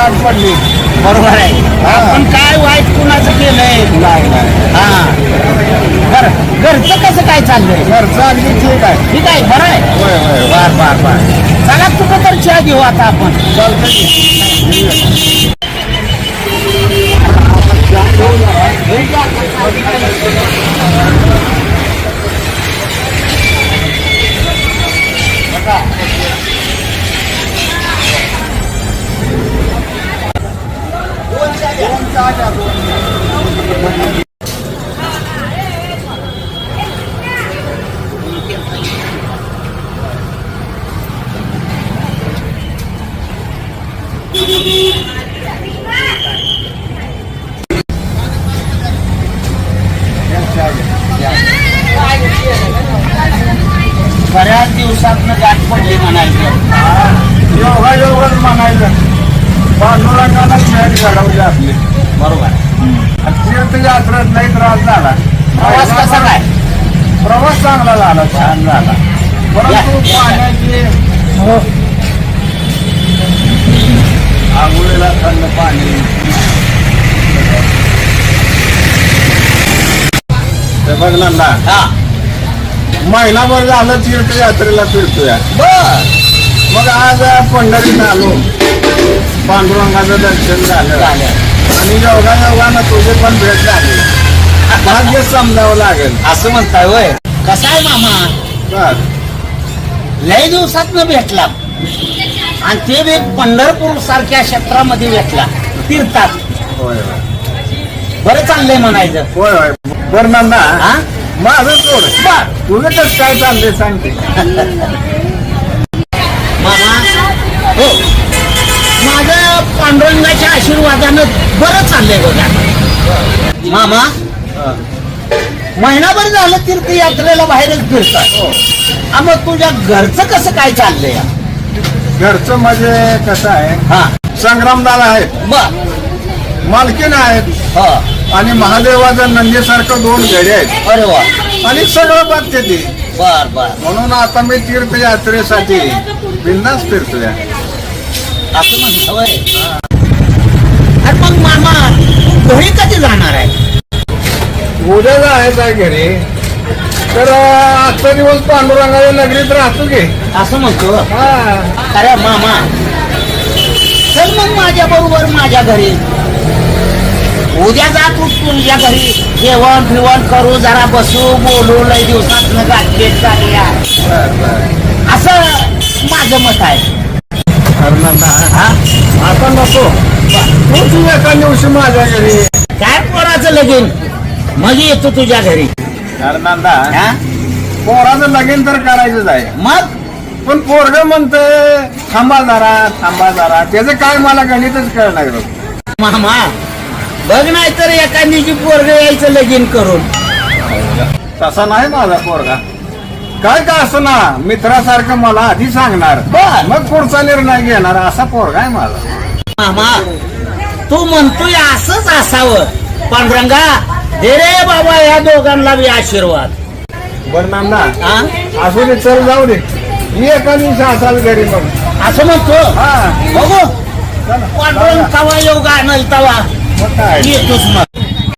गाठ पडली. बरोबर आहे. आपण काय वाईट कुणाचं केलंय? नाही नाही हा बरं, घरचं कसं काय चाललंय? घरचं अगदी ठीक आहे. ठीक आहे, बरं आहे. होय होय बर बर बर, चला कुठं तर चहा घेऊ आता आपण. चालतं की. बऱ्याच दिवसातनं गाठ पडली म्हणायचं. योगा योगच म्हणायचं. पांडुरंगाला खेळ घडवली आपली. बरोबर. तीर्थयात्रेत नाही त्रास झाला. प्रवास कसा काय? प्रवास चांगला झाला, छान झाला. परंतु पाण्याची आंघोळीला थंड पाणी. ते बघ ना, हा महिनाभर झालं तीर्थयात्रेला फिरतोय. बर. मग आज पंढरीत आलो, पांडुरंगाचं दर्शन झालं आणि योगायोगानं तुझे पण भेट झाली. भाग्य समजावं लागेल असं म्हणताय होय. कसा आहे मामा, बर. लय दिवसातनं भेटला आणि ते बी पंढरपूर सारख्या क्षेत्रामध्ये भेटला तीर्थात. होय होय बरं चाललंय म्हणायचं. होय होय. बरं नंदा, हा माझं सोड. बर. तुझं कसं काय चाललंय सांगते. मामा हो, माझं पांडुरंगाच्या आशीर्वादानं बरं चाललंय बघा. मामा महिनाभर झालं तीर्थयात्रेला बाहेरच फिरतात. मग तुझ्या घरचं कसं काय चाललंय? घरचं म्हणजे कसं आहे, हा संग्रामदार आहेत, बर. मालकीन आहेत हो. आणि महादेवाचं नंदीसारखं 2 गडे आहेत अरे वा. आणि सगळं बघते ती. बर बर. म्हणून आता मी तीर्थयात्रेसाठी बिंदास फिरतोय. असं म्हणतो होय. अरे मग मामा घरी कधी जाणार आहे? उद्या जायचं आहे घरी. तर आजचा दिवस पांडुरंगाच्या नगरीत राहतो की. असं म्हणतो. हा अरे मामा चल मग माझ्या बरोबर माझ्या घरी. उद्या जा तू तुमच्या घरी, जेवण फिवण करू, जरा बसू बोलू, लय दिवसात गाठभेट झाली आहे. असं माझं मत आहे. हा आता नको. तू एका दिवशी माझ्या घरी. काय पोराचं लगीन, मग येतो तुझ्या घरी. हा पोराचं लगीन तर करायचंच आहे. मग पण पोरग म्हणतंय थांबा जरा. त्याचं काय मला गणितच कळणार. मामा बघ, नाही तर एखादी पोरग यायचं लगीन करून. तसा नाही माझा पोरगा. काय का असं ना, मित्रासारखं मला आधी सांगणार, बर. मग पुढचा निर्णय घेणार. असा पोरगा आहे माझा. मामा तू म्हणतोय असंच असावं. पांडुरंगा दे रे बाबा या दोघांना बी आशीर्वाद. बरं नांदा, हा असू दे, चल जाऊ दे. मी एका दिवशी असाल घरी मग. असं म्हणतो. हा बघू चला. पांडुरंग तवा योगा आणल तवा मग काय येतोच मग.